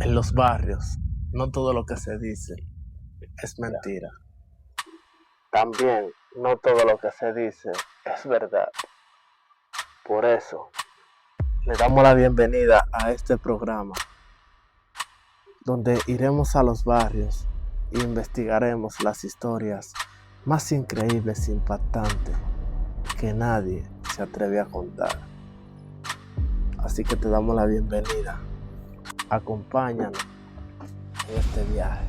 En los barrios, no todo lo que se dice es mentira. También, no todo lo que se dice es verdad. Por eso, le damos la bienvenida a este programa, donde iremos a los barrios e investigaremos las historias más increíbles e impactantes que nadie se atreve a contar. Así que te damos la bienvenida. Acompáñanos en este viaje.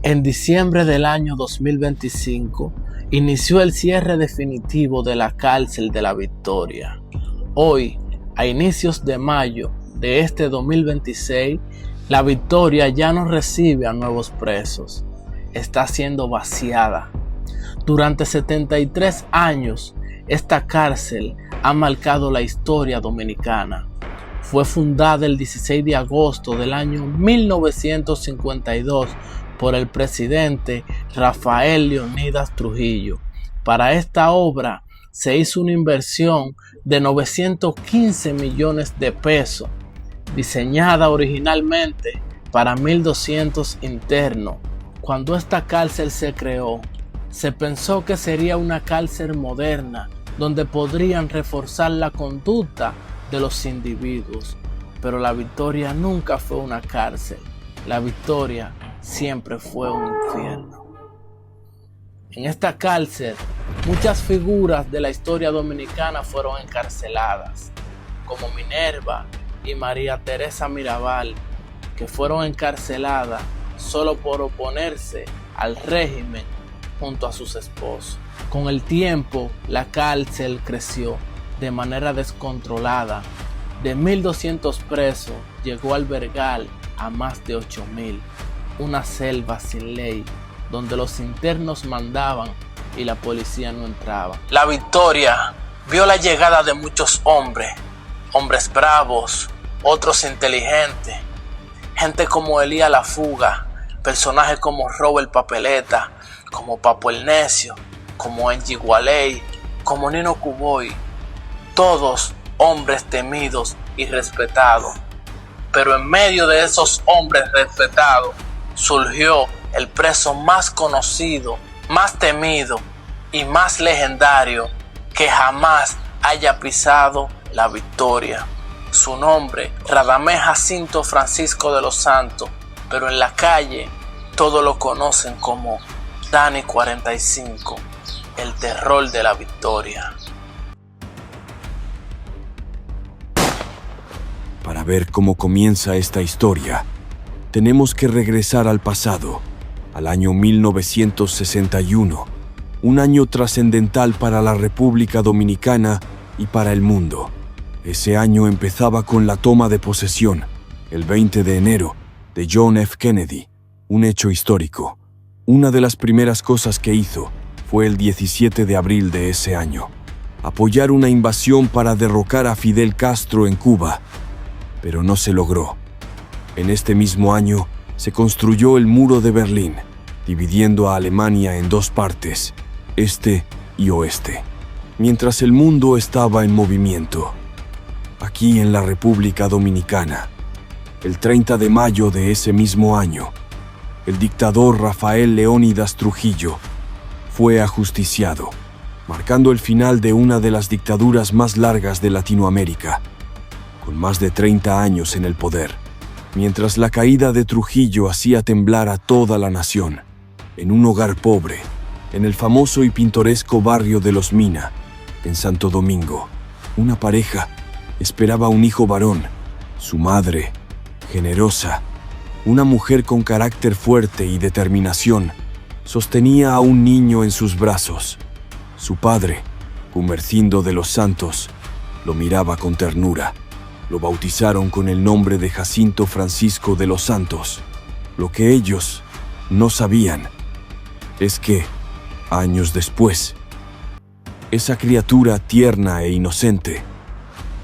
En diciembre del año 2025 inició el cierre definitivo de la cárcel de La Victoria. Hoy, a inicios de mayo de este 2026, La Victoria ya no recibe a nuevos presos. Está siendo vaciada. Durante 73 años, esta cárcel ha marcado la historia dominicana. Fue fundada el 16 de agosto del año 1952 por el presidente Rafael Leónidas Trujillo. Para esta obra se hizo una inversión de 915 millones de pesos, diseñada originalmente para 1.200 internos. Cuando esta cárcel se creó, se pensó que sería una cárcel moderna donde podrían reforzar la conducta de los individuos. Pero La Victoria nunca fue una cárcel. La Victoria siempre fue un infierno. En esta cárcel, muchas figuras de la historia dominicana fueron encarceladas, como Minerva y María Teresa Mirabal, que fueron encarceladas solo por oponerse al régimen junto a sus esposos. Con el tiempo, la cárcel creció de manera descontrolada. De 1.200 presos llegó a albergar a más de 8.000. Una selva sin ley, donde los internos mandaban y la policía no entraba. La Victoria vio la llegada de muchos hombres bravos, otros inteligentes, gente como Elías La Fuga, personajes como Robert Papeleta, como Papo el Necio, como Angie Gualey, como Nino Cuboy, todos hombres temidos y respetados. Pero en medio de esos hombres respetados surgió el preso más conocido, más temido y más legendario que jamás haya pisado La Victoria. Su nombre, Radamés Jacinto Francisco de los Santos, pero en la calle todos lo conocen como Dani 45, el terror de La Victoria. Para ver cómo comienza esta historia, tenemos que regresar al pasado, al año 1961, un año trascendental para la República Dominicana y para el mundo. Ese año empezaba con la toma de posesión, el 20 de enero, de John F. Kennedy, un hecho histórico. Una de las primeras cosas que hizo fue el 17 de abril de ese año, apoyar una invasión para derrocar a Fidel Castro en Cuba, pero no se logró. En este mismo año se construyó el Muro de Berlín, dividiendo a Alemania en dos partes, este y oeste. Mientras el mundo estaba en movimiento, aquí en la República Dominicana, el 30 de mayo de ese mismo año, el dictador Rafael Leónidas Trujillo fue ajusticiado, marcando el final de una de las dictaduras más largas de Latinoamérica, con más de 30 años en el poder. Mientras la caída de Trujillo hacía temblar a toda la nación, en un hogar pobre, en el famoso y pintoresco barrio de Los Mina, en Santo Domingo, una pareja esperaba un hijo varón. Su madre, generosa, una mujer con carácter fuerte y determinación, sostenía a un niño en sus brazos. Su padre, Gumercindo de los Santos, lo miraba con ternura. Lo bautizaron con el nombre de Jacinto Francisco de los Santos. Lo que ellos no sabían es que, años después, esa criatura tierna e inocente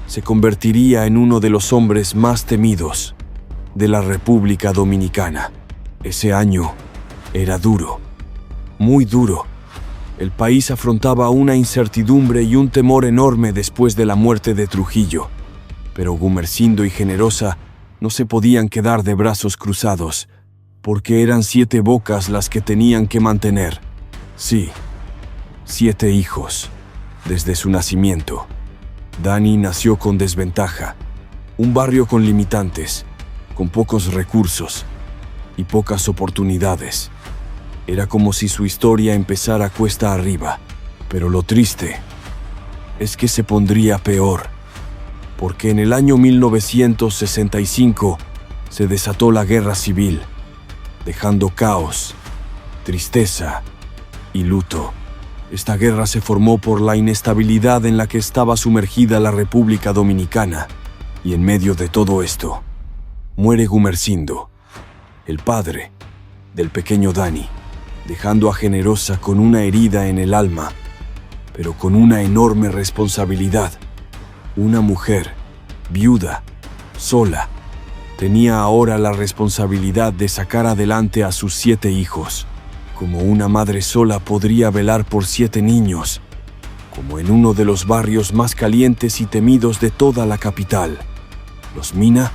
se convertiría en uno de los hombres más temidos de la República Dominicana. Ese año era duro, muy duro, El país afrontaba una incertidumbre y un temor enorme después de la muerte de Trujillo. Pero Gumersindo y Generosa no se podían quedar de brazos cruzados, porque eran 7 bocas las que tenían que mantener. Sí, 7 hijos, desde su nacimiento. Dani nació con desventaja, un barrio con limitantes, con pocos recursos y pocas oportunidades. Era como si su historia empezara cuesta arriba, pero lo triste es que se pondría peor, porque en el año 1965 se desató la guerra civil, dejando caos, tristeza y luto. Esta guerra se formó por la inestabilidad en la que estaba sumergida la República Dominicana, y en medio de todo esto, muere Gumersindo, el padre del pequeño Dani, dejando a Generosa con una herida en el alma, pero con una enorme responsabilidad. Una mujer, viuda, sola, tenía ahora la responsabilidad de sacar adelante a sus 7 hijos. Como una madre sola podría velar por 7 niños, como en uno de los barrios más calientes y temidos de toda la capital, Los Mina.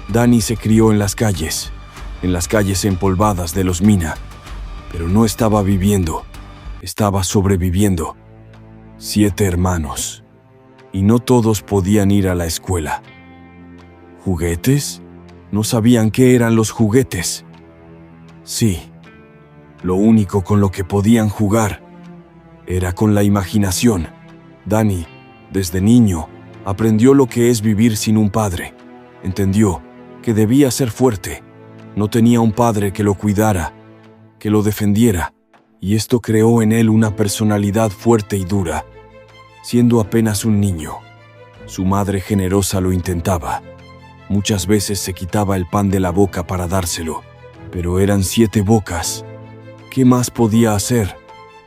Dani se crió en las calles empolvadas de Los Mina, pero no estaba viviendo, estaba sobreviviendo. 7 hermanos, y no todos podían ir a la escuela. ¿Juguetes? No sabían qué eran los juguetes. Sí, lo único con lo que podían jugar era con la imaginación. Dani, desde niño, aprendió lo que es vivir sin un padre. Entendió que debía ser fuerte. No tenía un padre que lo cuidara, que lo defendiera, y esto creó en él una personalidad fuerte y dura. Siendo apenas un niño, su madre Generosa lo intentaba. Muchas veces se quitaba el pan de la boca para dárselo, pero eran 7 bocas. ¿Qué más podía hacer?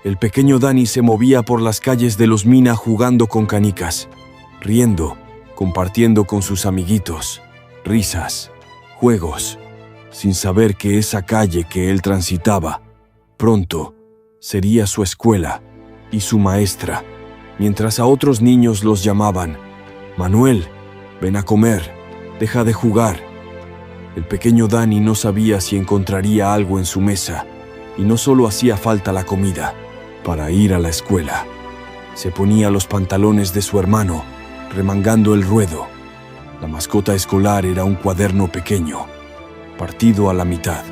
El pequeño Dani se movía por las calles de Los Mina jugando con canicas, riendo, compartiendo con sus amiguitos, risas, juegos, sin saber que esa calle que él transitaba pronto sería su escuela y su maestra, mientras a otros niños los llamaban: Manuel, ven a comer, deja de jugar. El pequeño Dani no sabía si encontraría algo en su mesa, y no solo hacía falta la comida para ir a la escuela. Se ponía los pantalones de su hermano, remangando el ruedo. La mascota escolar era un cuaderno pequeño, partido a la mitad.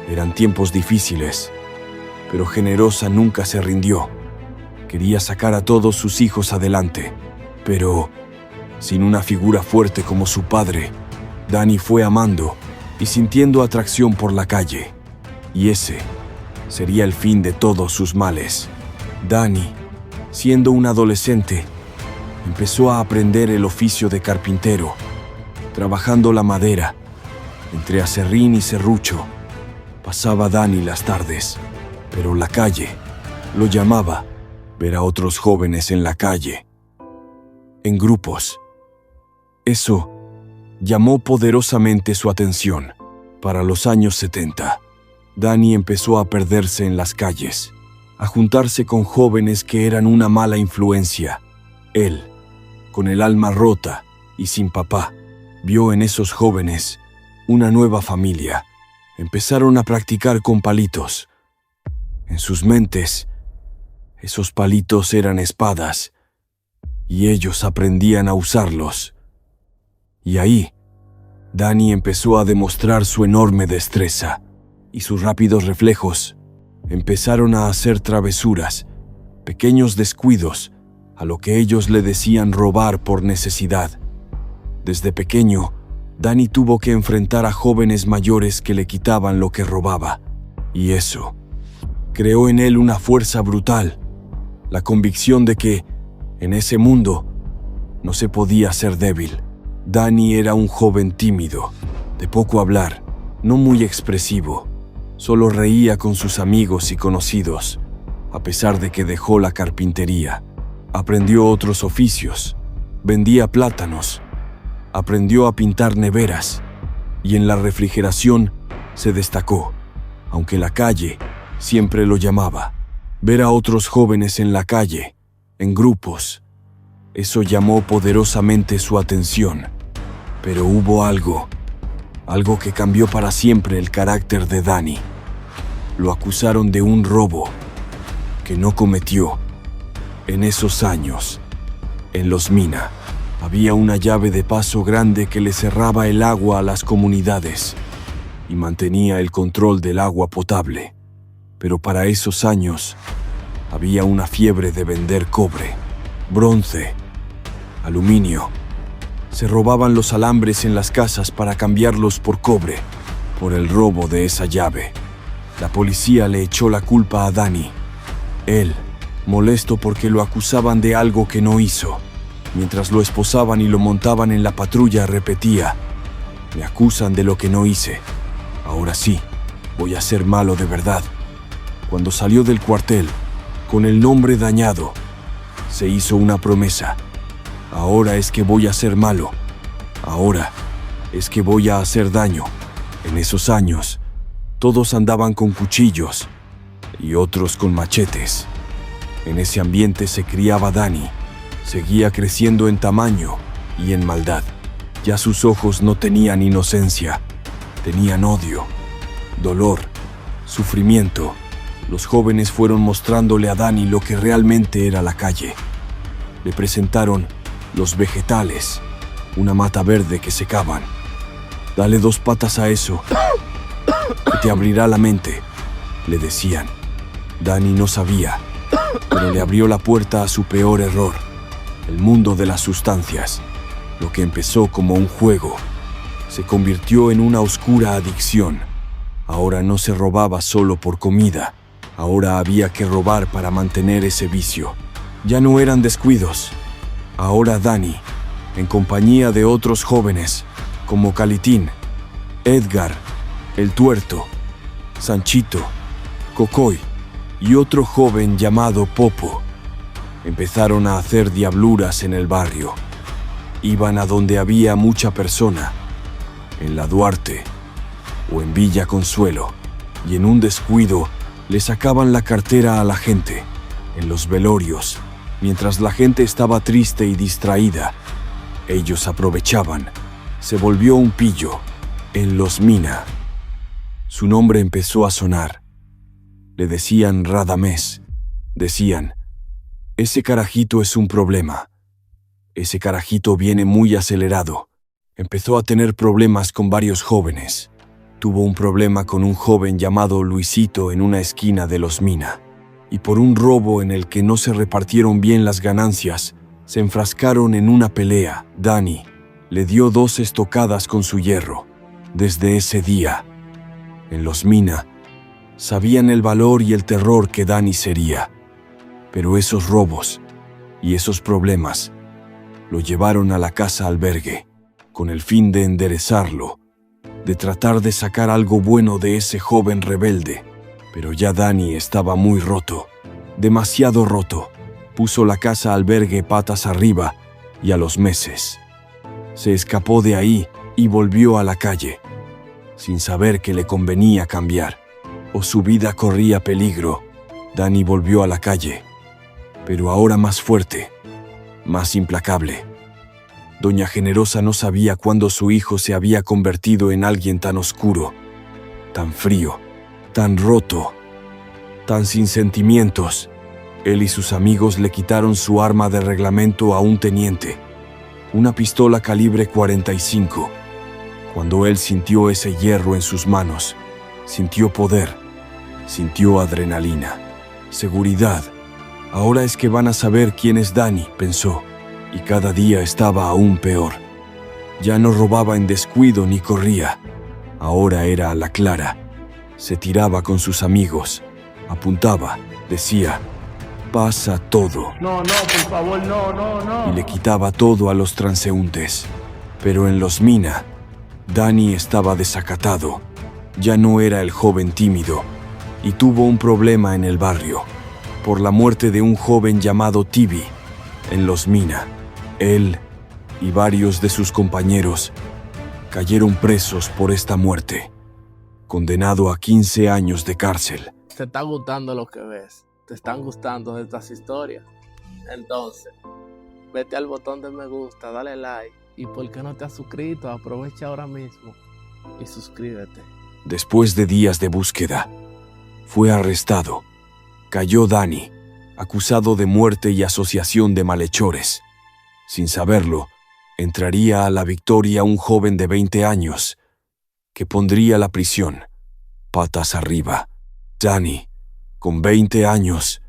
Eran tiempos difíciles, pero Generosa nunca se rindió. Quería sacar a todos sus hijos adelante, pero sin una figura fuerte como su padre, Dani fue amando y sintiendo atracción por la calle, y ese sería el fin de todos sus males. Dani, siendo un adolescente, empezó a aprender el oficio de carpintero, trabajando la madera. Entre aserrín y serrucho, pasaba Dani las tardes, pero la calle lo llamaba. Ver a otros jóvenes en la calle, en grupos. Eso llamó poderosamente su atención. Para los años 70, Dani empezó a perderse en las calles, a juntarse con jóvenes que eran una mala influencia. Él, con el alma rota y sin papá, vio en esos jóvenes una nueva familia. Empezaron a practicar con palitos. En sus mentes, esos palitos eran espadas, y ellos aprendían a usarlos. Y ahí, Dani empezó a demostrar su enorme destreza, y sus rápidos reflejos empezaron a hacer travesuras, pequeños descuidos, a lo que ellos le decían robar por necesidad. Desde pequeño, Dani tuvo que enfrentar a jóvenes mayores que le quitaban lo que robaba, y eso creó en él una fuerza brutal, la convicción de que, en ese mundo, no se podía ser débil. Dani era un joven tímido, de poco hablar, no muy expresivo. Solo reía con sus amigos y conocidos, a pesar de que dejó la carpintería. Aprendió otros oficios, vendía plátanos, aprendió a pintar neveras, y en la refrigeración se destacó, aunque la calle siempre lo llamaba Ver a otros jóvenes en la calle, en grupos, eso llamó poderosamente su atención. Pero hubo algo que cambió para siempre el carácter de Danny. Lo acusaron de un robo que no cometió. En esos años, en Los Mina, había una llave de paso grande que le cerraba el agua a las comunidades y mantenía el control del agua potable. Pero para esos años, había una fiebre de vender cobre, bronce, aluminio. Se robaban los alambres en las casas para cambiarlos por cobre, por el robo de esa llave. La policía le echó la culpa a Danny. Él, molesto porque lo acusaban de algo que no hizo, mientras lo esposaban y lo montaban en la patrulla, repetía: «Me acusan de lo que no hice. Ahora sí, voy a ser malo de verdad». Cuando salió del cuartel, con el nombre dañado, se hizo una promesa: «Ahora es que voy a ser malo. Ahora es que voy a hacer daño». En esos años, todos andaban con cuchillos y otros con machetes. En ese ambiente se criaba Danny. Seguía creciendo en tamaño y en maldad. Ya sus ojos no tenían inocencia, tenían odio, dolor, sufrimiento. Los jóvenes fueron mostrándole a Danny lo que realmente era la calle. Le presentaron los vegetales, una mata verde que secaban. «Dale 2 patas a eso, que te abrirá la mente», le decían. Danny no sabía, pero le abrió la puerta a su peor error, el mundo de las sustancias. Lo que empezó como un juego se convirtió en una oscura adicción. Ahora no se robaba solo por comida, ahora había que robar para mantener ese vicio. Ya no eran descuidos. Ahora Danny, en compañía de otros jóvenes, como Calitín, Edgar, El Tuerto, Sanchito, Cocoy y otro joven llamado Popo, empezaron a hacer diabluras en el barrio. Iban a donde había mucha persona, en la Duarte o en Villa Consuelo, y en un descuido le sacaban la cartera a la gente, en los velorios, mientras la gente estaba triste y distraída. Ellos aprovechaban. Se volvió un pillo en Los Mina. Su nombre empezó a sonar. Le decían Radamés. Decían: «Ese carajito es un problema. Ese carajito viene muy acelerado». Empezó a tener problemas con varios jóvenes. Tuvo un problema con un joven llamado Luisito en una esquina de Los Mina. Y por un robo en el que no se repartieron bien las ganancias, se enfrascaron en una pelea. Danny le dio 2 estocadas con su hierro. Desde ese día, en Los Mina, sabían el valor y el terror que Danny sería. Pero esos robos y esos problemas lo llevaron a la casa albergue, con el fin de enderezarlo, de tratar de sacar algo bueno de ese joven rebelde. Pero ya Danny estaba muy roto, demasiado roto. Puso la casa albergue patas arriba y a los meses se escapó de ahí y volvió a la calle, sin saber que le convenía cambiar o su vida corría peligro. Danny volvió a la calle, pero ahora más fuerte, más implacable. Doña Generosa no sabía cuándo su hijo se había convertido en alguien tan oscuro, tan frío, tan roto, tan sin sentimientos. Él y sus amigos le quitaron su arma de reglamento a un teniente, una pistola calibre 45. Cuando él sintió ese hierro en sus manos, sintió poder, sintió adrenalina, seguridad. Ahora es que van a saber quién es Danny, pensó, y cada día estaba aún peor. Ya no robaba en descuido ni corría. Ahora era a la clara. Se tiraba con sus amigos, apuntaba, decía: «Pasa todo». No, por favor, no. Y le quitaba todo a los transeúntes. Pero en Los Mina, Danny estaba desacatado. Ya no era el joven tímido, y tuvo un problema en el barrio, por la muerte de un joven llamado Tibi, en Los Mina. Él y varios de sus compañeros cayeron presos por esta muerte, condenado a 15 años de cárcel. ¿Te está gustando lo que ves? te están gustando estas historias. Entonces, vete al botón de me gusta, dale like. Y por qué no te has suscrito, aprovecha ahora mismo y suscríbete. Después de días de búsqueda, fue arrestado. Cayó Danny, acusado de muerte y asociación de malhechores. Sin saberlo, entraría a la Victoria un joven de 20 años, que pondría la prisión patas arriba. Danny, con 20 años,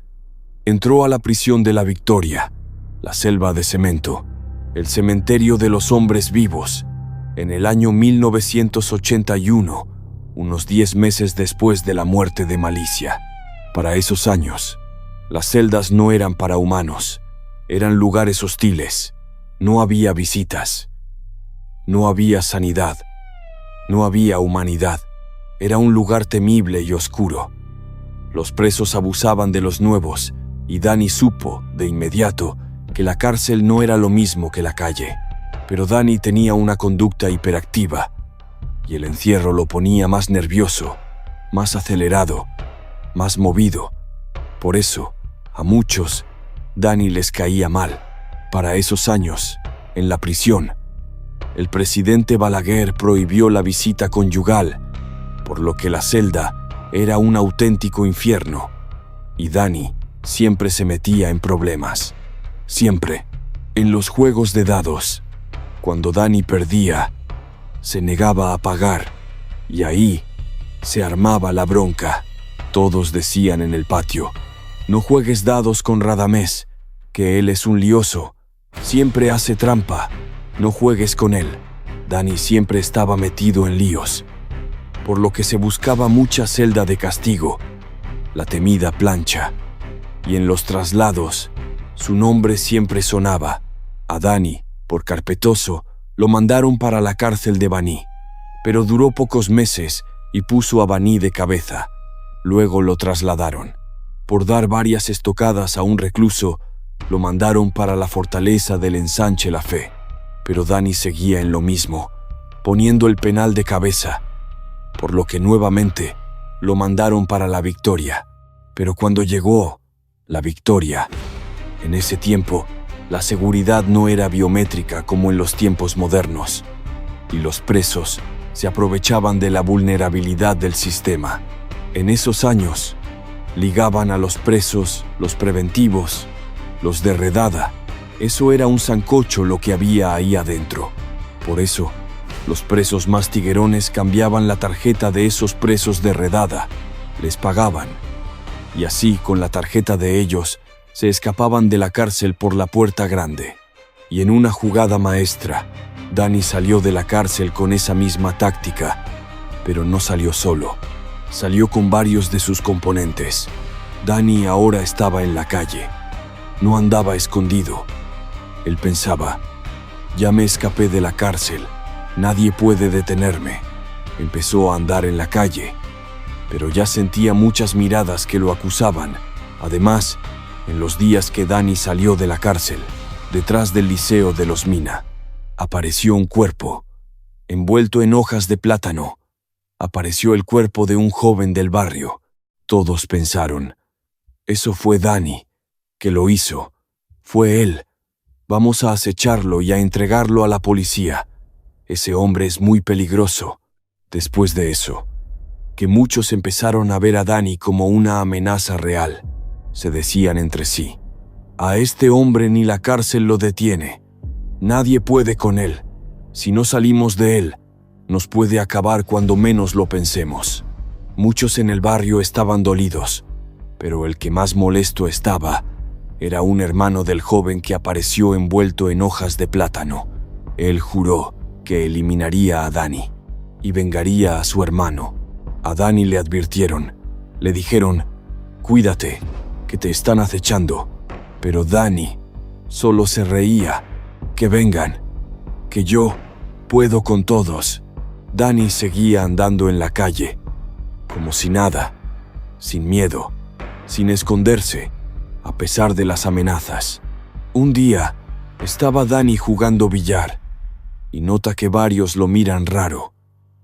entró a la prisión de la Victoria, la selva de cemento, el cementerio de los hombres vivos, en el año 1981, unos 10 meses después de la muerte de Malicia. Para esos años, las celdas no eran para humanos, eran lugares hostiles. No había visitas, no había sanidad, no había humanidad. Era un lugar temible y oscuro. Los presos abusaban de los nuevos y Danny supo, de inmediato, que la cárcel no era lo mismo que la calle. Pero Danny tenía una conducta hiperactiva y el encierro lo ponía más nervioso, más acelerado, más movido. Por eso, a muchos, Danny les caía mal. Para esos años, en la prisión, el presidente Balaguer prohibió la visita conyugal, por lo que la celda era un auténtico infierno, y Danny siempre se metía en problemas. Siempre, en los juegos de dados, cuando Danny perdía, se negaba a pagar, y ahí se armaba la bronca. Todos decían en el patio: no juegues dados con Radamés, que él es un lioso, siempre hace trampa, no juegues con él. Danny siempre estaba metido en líos, por lo que se buscaba mucha celda de castigo, la temida plancha, y en los traslados, su nombre siempre sonaba. A Danny, por carpetoso, lo mandaron para la cárcel de Baní, pero duró pocos meses y puso a Baní de cabeza. Luego lo trasladaron. Por dar varias estocadas a un recluso, lo mandaron para la fortaleza del Ensanche La Fe. Pero Danny seguía en lo mismo, poniendo el penal de cabeza, por lo que nuevamente lo mandaron para la Victoria. Pero cuando llegó la Victoria, en ese tiempo, la seguridad no era biométrica como en los tiempos modernos, y los presos se aprovechaban de la vulnerabilidad del sistema. En esos años, ligaban a los presos, los preventivos, los de redada. Eso era un sancocho lo que había ahí adentro. Por eso, los presos más tiguerones cambiaban la tarjeta de esos presos de redada, les pagaban, y así con la tarjeta de ellos se escapaban de la cárcel por la puerta grande. Y en una jugada maestra, Danny salió de la cárcel con esa misma táctica, pero no salió solo, salió con varios de sus componentes. Danny ahora estaba en la calle, no andaba escondido. Él pensaba: ya me escapé de la cárcel, nadie puede detenerme. Empezó a andar en la calle, pero ya sentía muchas miradas que lo acusaban. Además, en los días que Danny salió de la cárcel, detrás del Liceo de los Mina, apareció un cuerpo, envuelto en hojas de plátano. Apareció el cuerpo de un joven del barrio. Todos pensaron: eso fue Danny, que lo hizo. Fue él. Vamos a acecharlo y a entregarlo a la policía. Ese hombre es muy peligroso. Después de eso, que muchos empezaron a ver a Danny como una amenaza real. Se decían entre sí: a este hombre ni la cárcel lo detiene. Nadie puede con él. Si no salimos de él, nos puede acabar cuando menos lo pensemos. Muchos en el barrio estaban dolidos, pero el que más molesto estaba era un hermano del joven que apareció envuelto en hojas de plátano. Él juró que eliminaría a Danny y vengaría a su hermano. A Danny le advirtieron, le dijeron: cuídate, que te están acechando. Pero Danny solo se reía: que vengan, que yo puedo con todos. Danny seguía andando en la calle, como si nada, sin miedo, sin esconderse, a pesar de las amenazas. Un día, estaba Danny jugando billar, y nota que varios lo miran raro.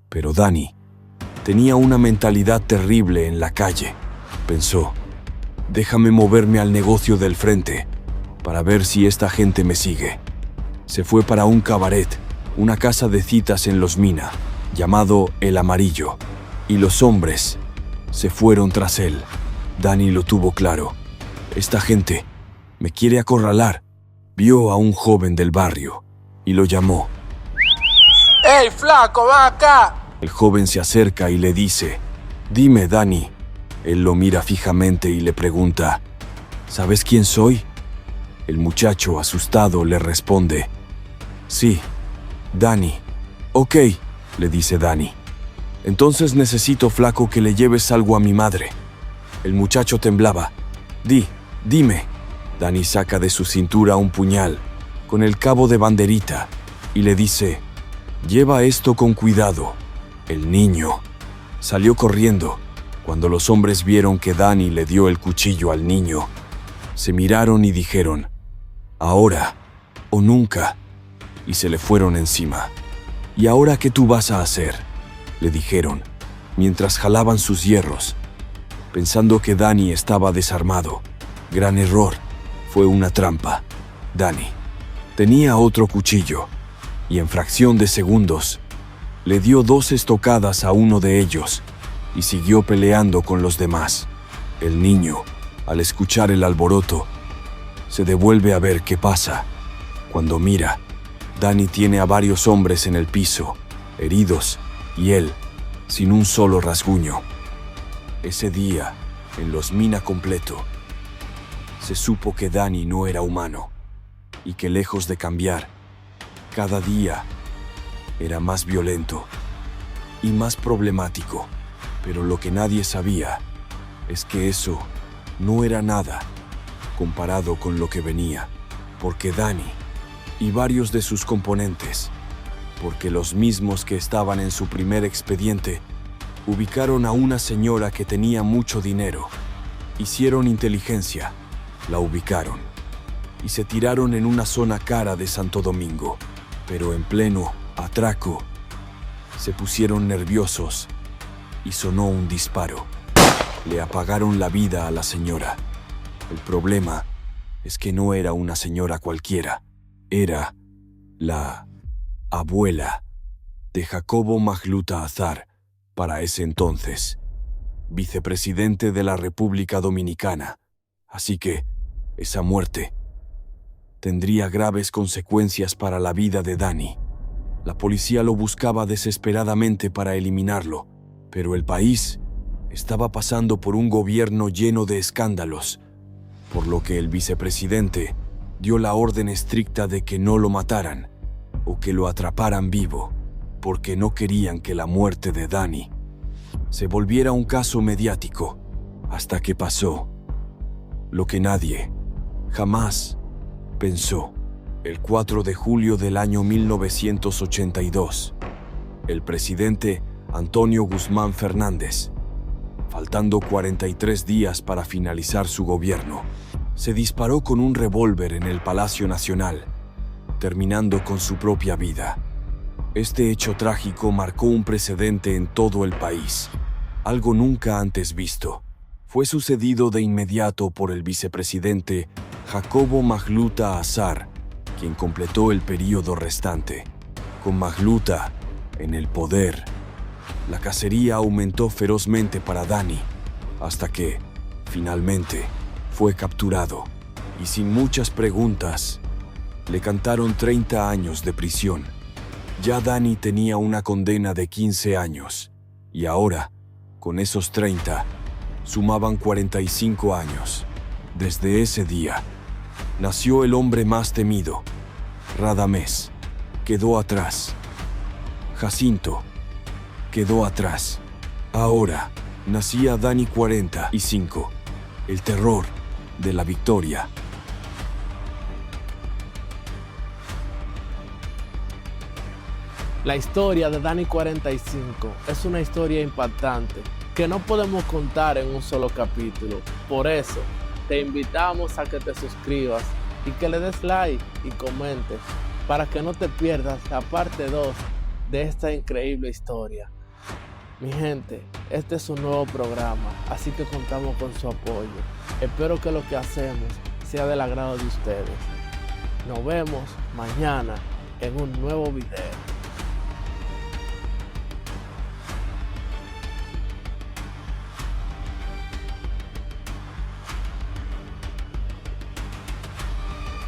Pero Danny tenía una mentalidad terrible en la calle. Pensó: déjame moverme al negocio del frente para ver si esta gente me sigue. Se fue para un cabaret, una casa de citas en Los Mina, llamado El Amarillo, y los hombres se fueron tras él. Dani lo tuvo claro. Esta gente me quiere acorralar. Vio a un joven del barrio y lo llamó. ¡Ey, flaco, ven acá! El joven se acerca y le dice, dime, Dani. Él lo mira fijamente y le pregunta, ¿sabes quién soy? El muchacho, asustado, le responde, sí, Dani. Ok, le dice Dani. Entonces necesito, flaco, que le lleves algo a mi madre. El muchacho temblaba. Dime. Dani saca de su cintura un puñal con el cabo de banderita y le dice, lleva esto con cuidado. El niño salió corriendo. Cuando los hombres vieron que Dani le dio el cuchillo al niño, se miraron y dijeron, ahora o nunca, y se le fueron encima. ¿Y ahora qué tú vas a hacer?, le dijeron, mientras jalaban sus hierros, pensando que Dani estaba desarmado. Gran error, fue una trampa. Dani tenía otro cuchillo, y en fracción de segundos, le dio 2 estocadas a uno de ellos, y siguió peleando con los demás. El niño, al escuchar el alboroto, se devuelve a ver qué pasa. Cuando mira, Dani tiene a varios hombres en el piso, heridos, y él, sin un solo rasguño. Ese día, en Los Mina completo, se supo que Dani no era humano, y que lejos de cambiar, cada día era más violento y más problemático. Pero lo que nadie sabía es que eso no era nada comparado con lo que venía, porque Dani y varios de sus componentes, porque los mismos que estaban en su primer expediente, ubicaron a una señora que tenía mucho dinero, hicieron inteligencia, la ubicaron y se tiraron en una zona cara de Santo Domingo, pero en pleno atraco se pusieron nerviosos y sonó un disparo. Le apagaron la vida a la señora. El problema es que no era una señora cualquiera, era la abuela de Jacobo Magluta Azar, para ese entonces vicepresidente de la República Dominicana. Así que esa muerte tendría graves consecuencias para la vida de Dani. La policía lo buscaba desesperadamente para eliminarlo, pero el país estaba pasando por un gobierno lleno de escándalos, por lo que el vicepresidente dio la orden estricta de que no lo mataran o que lo atraparan vivo, porque no querían que la muerte de Dani se volviera un caso mediático, hasta que pasó lo que nadie jamás pensó. El 4 de julio del año 1982, el presidente Antonio Guzmán Fernández, faltando 43 días para finalizar su gobierno, se disparó con un revólver en el Palacio Nacional, terminando con su propia vida. Este hecho trágico marcó un precedente en todo el país, algo nunca antes visto. Fue sucedido de inmediato por el vicepresidente Jacobo Magluta Azar, quien completó el período restante. Con Magluta en el poder, la cacería aumentó ferozmente para Dani, hasta que, finalmente, fue capturado y sin muchas preguntas, le cantaron 30 años de prisión. Ya Dani tenía una condena de 15 años y ahora, con esos 30, sumaban 45 años. Desde ese día, nació el hombre más temido. Radamés quedó atrás. Jacinto quedó atrás. Ahora nacía Dani 45, el terror de la victoria. La historia de Dani 45 es una historia impactante que no podemos contar en un solo capítulo. Por eso, te invitamos a que te suscribas y que le des like y comentes para que no te pierdas la parte 2 de esta increíble historia. Mi gente, este es un nuevo programa, así que contamos con su apoyo. Espero que lo que hacemos sea del agrado de ustedes. Nos vemos mañana en un nuevo video.